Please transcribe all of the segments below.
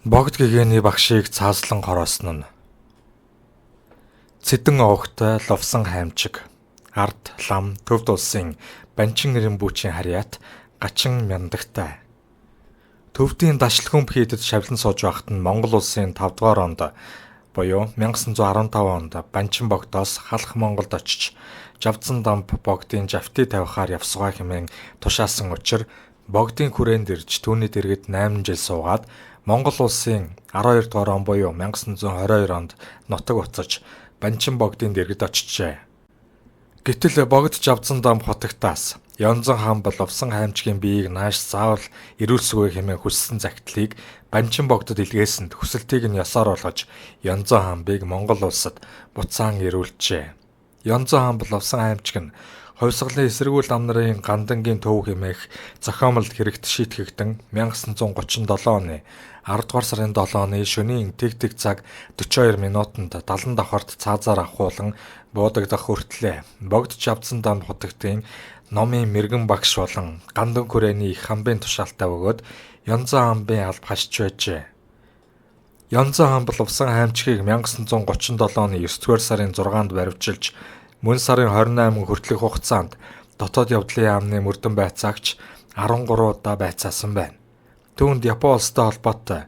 Богд гэгээний багшийг цааслан хороосон нь. Цэдэн овогтой ловсон хаймчиг, ард лам төвд улсын банчин нэрэн бүчийн харьяат гачин мяндагтай. Төвдийн дашлхүмб хийдэд шавлан сууж байхад нь Монгол улсын 5 дугаар онд буюу 1915 онд банчин богдоос халах Монголд очиж Жавзан дамб богдын жавтыг тавихаар явсгаа хэмээн тушаасан учир богдын хүрээнд ирж түүний дэргэд 8 жил суугаад Монгол улсын 12 дугаар он буюу 1922 онд нутаг уцаж банчин богдын дэргэд очижээ. Гэтэл богд Жавзан дамб хотогтаас Янзан хаан боловсон хаймчгийн биеийг нааш заавал ирүүлсгүй хэмээн хүссэн загтлыг банчин богдод илгээсэнд хүсэлтийг нь ёсоор болгож Янзан хаан бийг Монгол улсад буцаан ирүүлжээ. Янзан хаан боловсон хаймчиг нь хувьсгалын эсэргүүл ам нарын гандангийн төв хэмээх зохиомлолд хэрэгт шийтгэгдэн 1937 оны 10 дугаар сарын 7-ны шөнийн тэг цаг 42 минутанд 70 давхарт цаазаар авахуулан буудагдах хүртлээр богд Жавзан дамб хотогтын номын мэргэн багш болон гандан хүрээний их хамбын тушаалтай бөгөөд Янзан хамбын алба хашиж байжээ. Янзан хаан боловсон хаймчгийг 1937 оны 9 дугаар сарын 6-нд баривчилж мөн сарын 28 хүртэлх хугацаанд дотоод явдлын яамны мөрдөн байцаагч 13 удаа байцаасан байна. Түүнд Япон улстай холбоотой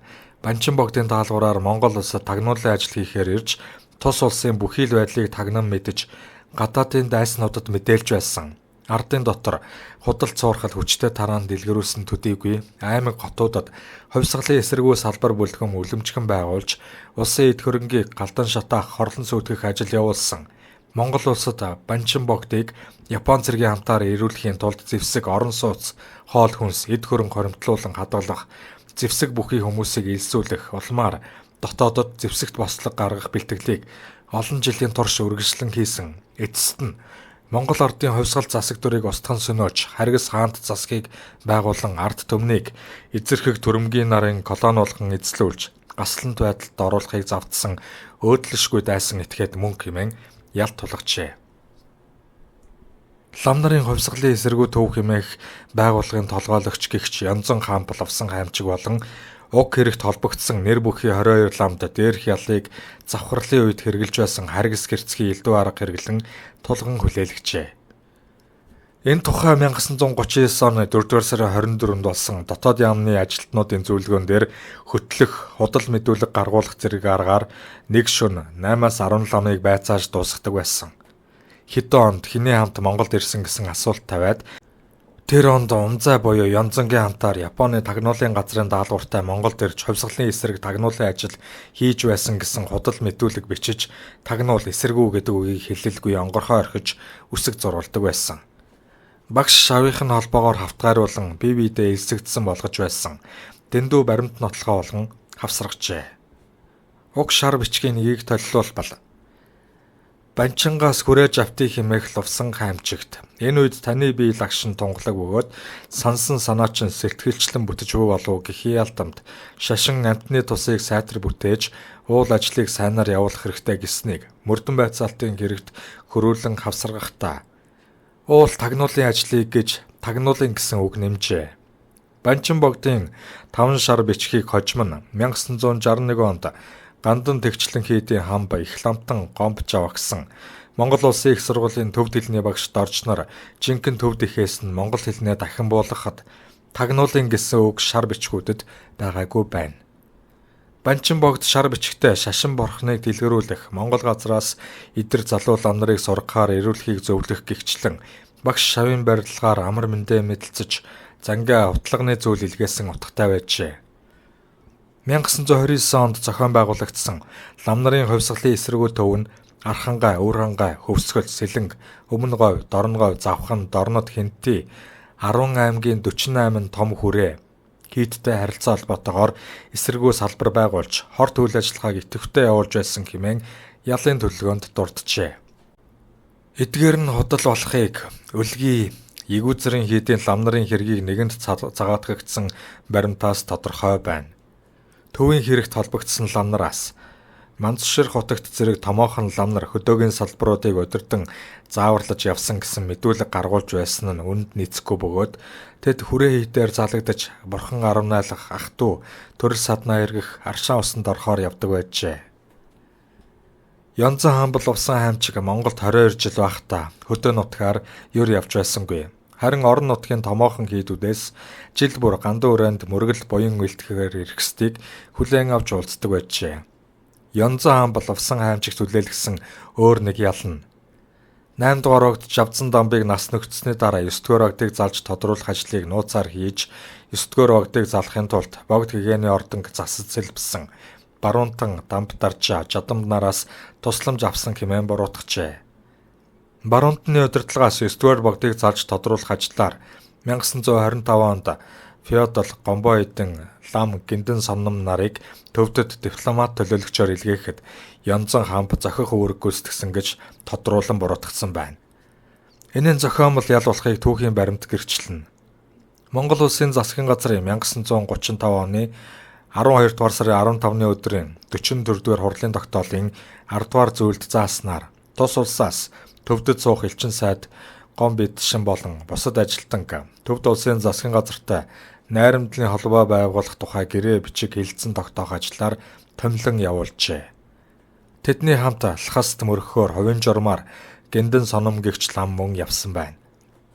банчин богдын даалгавраар Монгол улсад тагнуулын ажил хийхээр ирж тус улсын бүхий л байдлыг тагнан мэдж гадаадын дайснуудад мэдээлж байсан. Ардын дотор худал цуурхал хүчтэй тараанд дэлгэрүүлсэн төдийгүй аймаг хотуудад хувьсгалын эсэргүү салбар бүлгэн үлэмжхэн байгуулж улсын эд хөрөнгийг галдан шатаах хорлон сүйтгэх ажил явуулсан. Монгол улсад банчин богдыг Япон цэргийн хамтаар ирүүлэхийн тулд зэвсэг орон сууц, хоол хүнс, эд хөрөнг хоримтлуулан хадгалах, зэвсэг бүхий хүмүүсийг илсүүлэх улмаар дотоодод зэвсэгт бослог гаргах бэлтгэлийг олон жилийн турш үргэлжлэн хийсэн. Эцэст нь Монгол ардын хувьсгал засаг дүрийг устган сөнөөж харгас хаант засгийг байгуулан ард түмнийг эзэрхэг төрөмгийн нарын колониулган эзлүүлж гаслант байдалд оруулахыг завдсан өөдлөшгүй дайсан этгээд мөнгө хэмээн ялт тулгажээ. Лам нарын хувьсгалын эсэргүү төв хэмээх байгууллагын толгойлогч гэгч Янзан хаан боловсон хаймчиг болон уг хэрэгт холбогдсон нэр бүхий 22 ламд дээрх ялыг завхарлын үед хэрглэж байсан харгас гэрцгийн элдв арга хэрэглэн тулган хүлээлгэжээ. Энэ тухай 1939 оны 4-р сарын 24-нд болсон дотоод яамны ажилтнуудын зөвлөгөөн дээр хөтлөх худал мэдүүлэг гаргуулах зэрэг аргаар нэг шөнө 8-аас 10 ламыг байцааж дуусгадаг байсан. Хэдэн онд хиний хамт Монголд ирсэн гэсэн асуулт тавиад тэр онд Умзай буюу Янзангийн хамтаар Японы тагнуулын газрын даалгавартай Монголд ирж хувьсгалын эсрэг тагнуулын ажил хийж байсан гэсэн худал мэдүүлэг бичиж тагнуул эсэргүү гэдэг үгийг хэлэлгүй онгорхоо орхиж үсэг зурвалдаг байсан. Багш шавийнхын холбоогоор хавтгайруулан бие биедээ элсэгдсэн болгож байсан. Дэндүү баримт нотлохоо болгон хавсрагчээ. Уг шар бичгийн нэгийг толилуулбал банчингаас хүрээж автыг хэмээх лувсан хаймчигт энэ үед таны бие лагшин тунгалаг бөгөөд сансан санаачин сэлтгэлчлэн бүтэж буй болов гэхий алдамт шашин амтны тусыг сайтар бүтээж уул ажлыг сайнаар явуулах хэрэгтэй гэснийг мөрдөн байцаалтын хэрэгт хөрүүлэн хавсаргахдаа уул тагнуулын ажлыг гэж тагнуулын гэсэн үг нэмжээ. Банчин богдын 5 шар бичгийг хожим нь 1961 онд гандан тэгчлэн хийдийн хамба их ламтан гомбч авагсан. Монгол улсын их сургуулийн төвд хэлний багш доржноор жинхэнэ төвд ихээс нь монгол хэлнээ дахин буулгахад тагнуулын гэсэн үг шар бичгүүдэд байгаагүй байна. Банчин богд шар бичгтээ шашин борхныг дэлгэрүүлэх Монгол газраас идэр залуу лам нарыг сургахаар ирүүлэхийг зөвлөх гэгчлэн багш шавын барилгаар амар мэндэ мэдлцэж зангаа утлагны зүйл илгээсэн утгатай байжээ. 1929 онд зохион байгуулагдсан лам нарын хувьсгалын эсэргүү төв нь Архангай, Өвөрхангай, Хөвсгөл, Сэлэнг, Өмнө говь, Дорно говь, Завхан, Дорнод, Хэнти 10 аймгийн 48 том хүрээ хийдтэй харилцаа холбоотойгоор эсэргүү салбар байгуулж хорт үйл ажиллагааг идэвхтэй явуулж байсан хэмээн ялын төлөвлөгөөнд дурджээ. Эдгээр нь худал болохыг өлгий эгүүзрийн хийдийн лам нарын хэргийг нэгэнд цагаатгагдсан баримтаас тодорхой байна. Төвийн хэрэгт холбогдсон лам нараас Мандшир хотогт зэрэг томоохон лам нар хөдөөгийн салбаруудыг удирдан зааварлаж явсан гэсэн мэдүүлэг гаргуулж байсан нь үнд нийцэхгүй бөгөөд тэд хүрээ хийдээр залагдаж бурхан аравнайлах ах トゥ төрөл саднаа эргэх аршаан усанд орохоор явдаг байжээ. Янзан хаан бол усан хаймчиг Монголд 22 жил байхдаа хөдөө нутгаар юр явж байсангүй. Харин орон нутгийн томоохон хийдүүдээс жил бүр гандан өрөөнд мөргөл буян үлдэхээр ирэхстийг хүлээн авч уулздаг байжээ. Янзан хаан бол усан хаймчигт хүлээлгэсэн өөр нэг ялна. 8 дугаар огт Жавзан дамбыг нас нөхцсөний дараа 9 дугаар огтыг залж тодруулах ажлыг нууцаар хийж 9 дугаар огтыг залахын тулд богд гэгээний ордонг засаж сэлбсэн баруунтан дамб даржаа жадамд нараас тусламж авсан хэмээн буруутгажээ. Баруунтны удирдлагаас 9 дугаар богдыг залж тодруулах ажлаар 1925 онд Феодал Гомбо эдэн лам гиндэн сомном нарыг төвдөд дипломат төлөөлөгчөөр илгээхэд Янзан хаан зохих үүрэг гүйцэтгсэн гэж тодруулан буруутгасан байна. Энийн зохиомол ял болохыг түүхийн баримт гэрчлэнэ. Монгол улсын засгийн газрын 1935 оны 12 дугаар сарын 15-ны өдрийн 44-р хурлын тогтоолын 10 дугаар зүйлд зааснаар тус улсаас төвдөд суух элчин сайд гом бидшин болон бусад ажилтнаг төвд улсын засгийн газартай найрамдлын холбоо байгуулах тухай гэрээ бичиг хэлэлцэн тогтоох ажлаар томилон явуулжээ. Тэдний хамт алхаст мөрөхөөр хувийн журмаар гиндэн соном гэгч лам мөн явсан байна.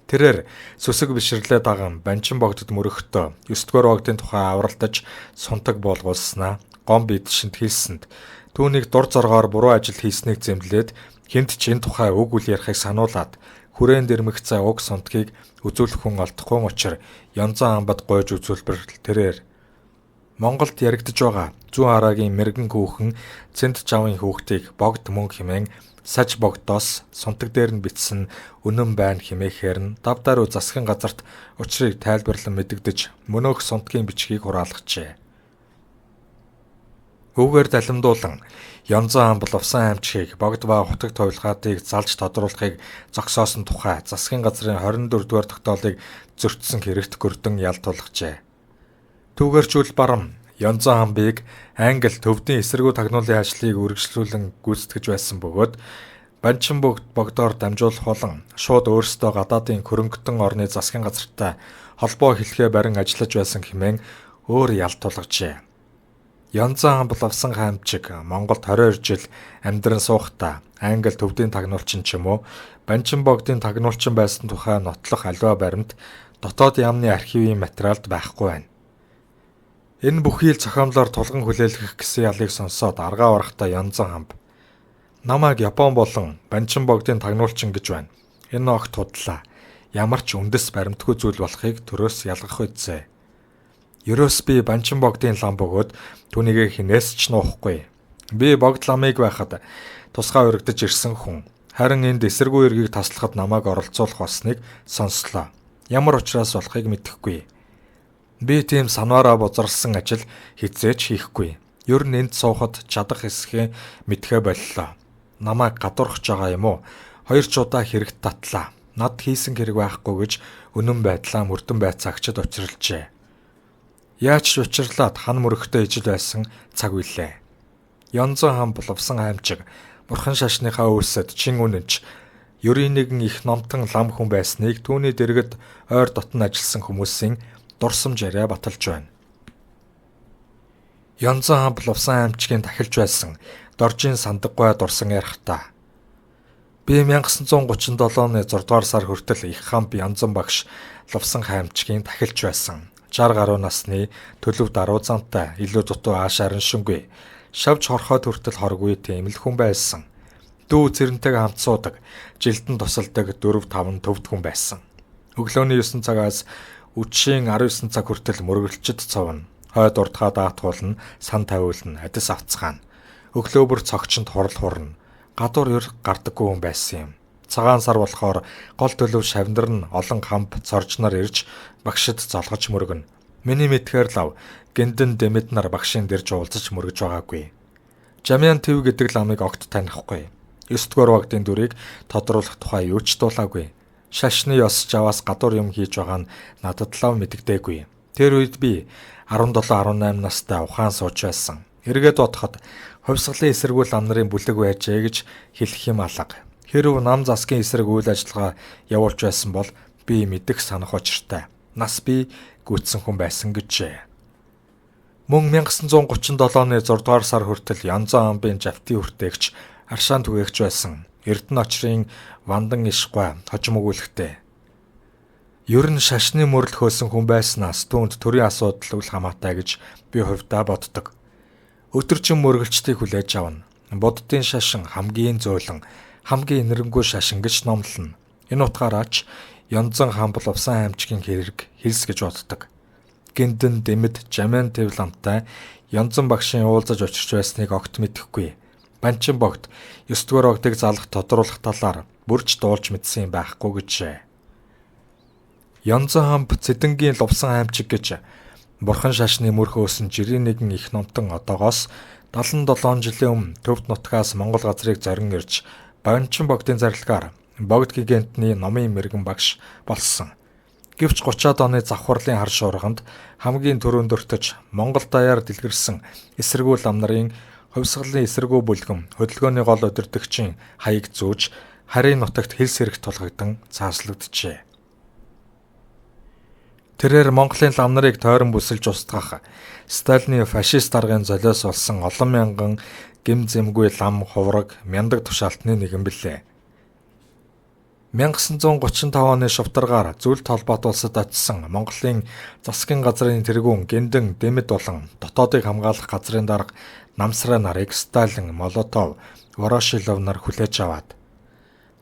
Тэрээр сүсэг бишрлээ даган Банчин богдод мөрөхдөө 9 дугаар богдын тухай авралтаж сунтаг болгуулснаа гом бидшинд хэлсэнд түүнийг дур зоргоор буруу ажил хийснийг зэмлээд хэнд ч энэ тухай үг үл ярихыг сануулад хүрээнд ирмэх цай уг сунтгийг үзүүлэх хүн олдохгүй учраас Янзан хаан гойж үзүүлбэр тэрээр Монголд яригдж байгаа зүүн хараагийн мэрэгэн хүүхэн Цэнд жавын хүүхдийг богд мөн хэмээн саж богдоос сунтаг дээр нь бичсэн үнэн байна хэмээхээр нь давдар засгийн газарт учрыг тайлбарлан мэдэгдэж мөнөөх сунтгийн бичгийг хураалгажээ. Үүгээр далимдуулан Янзан хаан бол усан хаймчгийг богд ба хутаг товлгаатыг залж тодруулахыг зогсоосон тухай засгийн газрын 24-р тогтоолыг зөрчсөн хэрэгт гөрдөн ял тулгажээ. Түүгээрчүүл барам Янзан хаан бийг англи төвдийн эсэргүү тагнуулын ажлыг үргэлжлүүлэн гүйцэтгэж байсан бөгөөд Банчин богдоор дамжуулах болон шууд өөрсдөө гадаадын хөрөнгөтөн орны засгийн газартай холбоо хэлхээ барин ажиллаж байсан хэмээн өөр ял тулгажээ. Янзан хаан бол усан хаймчиг Монголд 22 жил амьдран суухдаа англи төвдийн тагнуулчин ч юм уу Банчин богдын тагнуулчин байсан тухай нотлох аливаа баримт дотоод яамны архивын материалд байхгүй байна. Энэ бүхий л зохиомлоор тулган хүлээлгэх гэсэн ялыг сонсоод аргаа барахдаа Янзан хаан намайг Япон болон Банчин богдын тагнуулчин гэж байна. Энэ огт худлаа. Ямар ч үндэс баримтгүй зүйл болохыг төрөөс ялгах үдсэ. Ерөөс би Банчин богдын лам бөгөөд түүнийг хинээс ч нуухгүй. Би богд ламыг байхад тусгай өргөдөж ирсэн хүн. Харин энд эсэргүү эргийг таслахад намайг оролцуулах болсныг сонслоо. Ямар учраас болохыг мэдэхгүй. Би тийм санаараа бузарлсан ажил хизээч хийхгүй. Ер нь энд суухад чадах эсхээ мэдхэ боллоо. Намайг гадуурхаж байгаа юм уу? 2 ч удаа хэрэгт татлаа. Над хийсэн хэрэг байхгүй гэж үнэн байдлаа мөрдөн байцаагчид учралжээ. Яаж ч учрлаад хан мөрөгтэй ижил байсан цаг үлээ. Янзан хаан бол усан хаймчиг бурхан шашныхаа үйлсэд чин үнэнч ерийн нэгэн их номтон лам хүн байсныг түүний дэргэд ойр дотн ажилласан хүмүүсийн дурсамж яриа баталж байна. Янзан хаан бол усан хаймчгийн тахилж байсан доржийн сандаггүй дурсан ярихтаа. Би 1937 оны 6 дугаар сар хүртэл их хамб Янзан багш усан хаймчгийн тахилж байсан. 60 гаруй насны төлөв даруй зантай илүү дутуу аашаар шингүй шавж хорхоод хүртэл хоргүй тийм л хүн байсан. Дүү зэрэнтэйг хамт суудаг, жилдэн тусалдаг 4-5 төвд хүн байсан. Өглөөний 9 цагаас үдшийн 19 цаг хүртэл мөргөлчөд цовно. Хойд уртгаа даатгуулна, сан тавиулна, адис авцгаана. Өглөө бүр цогчонд хурал хурна. Гадуур ер гардаггүй хүн байсан юм. Цагаан сар болохоор гол төлөв шавнар нь олон хамб цоржноор ирж багшид золгож мөргөнө. Миний мэдхээр лав гиндэн дэмэд нар багшийн дэрж уулзаж мөргөж байгаагүй. Жамян төв гэдэг ламыг огт танихгүй. 9 дугаар богдын дүрийг тодруулах тухай юу ч дуулаагүй. Шашны ёс жаваас гадуур юм хийж байгаа нь надад лав мэддэггүй. Тэр үед би 17-18 настай ухаан сууж байсан. Эргээд бодоход хувьсгалын эсэргүүл ам нарын бүлэг байжээ гэж хэлэх юм алга. Хэрв нам засгийн эсрэг үйл ажиллагаа явуулж байсан бол би мэдэх санах учиртай. Нас би гүйцсэн хүн байсан гэжээ. Мөн 1937 оны 6 дугаар сар хүртэл Янзан амбын жавтын хүртээгч аршаан түгээгч байсан Эрдэнэ очрын Вандан Ишгой хожим өгүүлэхтэй. Ер нь шашны мөрөл хөөсөн хүн байснаас түүнд төрийн асуудал үл хамаатай гэж би хувьдаа боддог. Өдөржин мөргөлчдийг хүлээж авна. Буддын шашин хамгийн зөөлөн, хамгийн энэрэнгүй шашин гэж номлоно. Энэ утгаараач Янзан хаан бол Увсан аймчгийн хэрэг хэлс гэж боддог. Гиндэн Дэмэд Жамин Тэвламтай Янзан багшийн уулзаж очирч байсныг огт мэдэхгүй. Банчин богд 9 дугаар огтыг залах тодруулах талаар бүрж дуулж мэдсэн юм байхгүй гэжээ. Янзан хаан Цэдэнгийн Увсан аймчиг гэж бурхан шашны мөрх өөсөн жирийн нэгэн их номтон одоогоос 77 жилийн өмнө Төвд нутгаас Монгол газрыг зорин ирж Банчин богдын зарилгаар богд гигантны номын мэрэгэн багш болсон. Гэвч 30-аад оны завхарлын хар шуурганд хамгийн түрүүнд өртөж Монгол даяар дэлгэрсэн эсэргүүл ам нарын хувьсгалын эсэргүү бүлгэн хөдөлгөөний гол удирдагчийн хаяг зүүж харийн нутагт хэлс хэрэг тулгагдан цааслагджээ. Тэрээр Монголын лам нарыг тойрон бүсэлж устгах Сталины фашист даргын золиос болсон олон мянган гим зэмгүй лам хувраг мяндаг тушаалтны нэгэн билээ. 1935 оны шувтаргаар зөвлөлт холбоот улсад очсон Монголын засгийн газрын тэргүүн Гиндэн Дэмэд болон дотоодыг хамгаалах газрын дарга Намсраа нарыг Сталин, Молотов, Ворошилов нар хүлээж аваад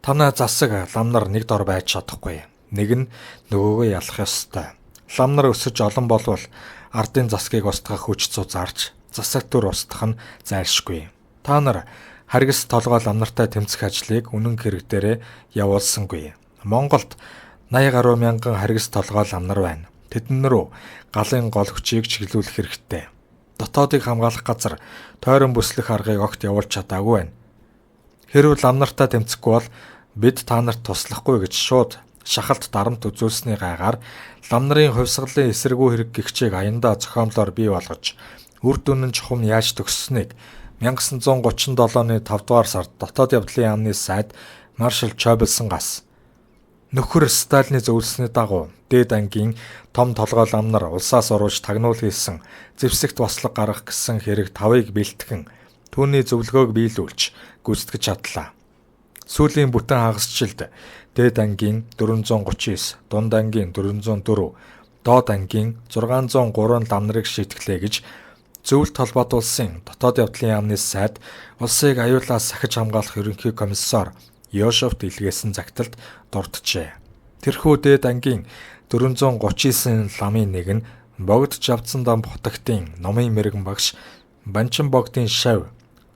танай засаг лам нар нэг дор байж чадахгүй. Нэг нь нөгөөгөө ялах ёстой. Лам нар өсөж олон болвол ардын засгийг устгах хүч цуц зарж засаг төр устгах нь зайлшгүй. Та нар харгас толгой лам нартай тэмцэх ажлыг үнэн хэрэг дээрээ явуулсангүй. Монголд 80 гаруй мянган харгас толгой лам нар байна. Тэдэн рүү галын гол хүчийг чиглүүлэх хэрэгтэй. Дотоодыг хамгаалах газар тойрон бүслэх аргыг огт явуулж чадаагүй байна. Хэрвээ лам нартай тэмцэхгүй бол бид та нарт туслахгүй гэж шууд шахалт дарамт үзүүлсний гайгаар лам нарын хувьсгалын эсэргүү хэрэг гихчийг аяндаа зохиомлоор бий болгож үр дүн нь чухам яаж төгссөнийг 1937 оны 5 дугаар сард дотоод явдлын яамны сайд маршал Чойбелсонгаас нөхөр Сталины зөвлөсний дагуу дээд ангийн том толгой лам нар улсаас оруулж тагнуул хийсэн зэвсэгт бослог гаргах гэсэн хэрэг 5-ыг бэлтгэн түүний зөвлөгөөг биелүүлж гүйцэтгэж чадлаа. Сүүлийн бүтэн хагасжилд дээд ангийн 439, дунд ангийн 404, доод ангийн 603 лам нарыг шийтгэлээ гэж зөвлөлт холбоот улсын дотоод явдлын яамны сайд улсыг аюулаас сахиж хамгаалах ерөнхий комиссар Ёшовт илгээсэн загталд дурджээ. Тэрхүү дээд ангийн 439 ламын нэг нь богд жавцсан дам хотогтын номын мэрэгэн багш Банчин богдын шав,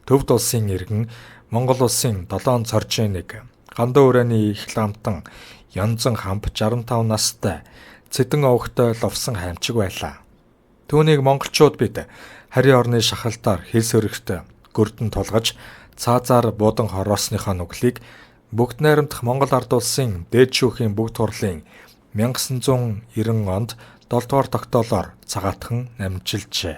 Төвд улсын иргэн Монгол улсын 7 цоржийн нэг гандуу өрөөний их ламтан Янзан хамт 65 настай Цэдэн овогтой Увсан хаймчиг байлаа. Түүнийг монголчууд бид харийн орны шахалтаар хэлс өргөт гөрдөн тулгаж цаазаар буудан хороосныхоо нүглийг бүгд найрамдах Монгол ард улсын дээд шүүхийн бүгд хурлын 1990 онд 7 дугаар тогтоолоор цагаатхан намжилжээ.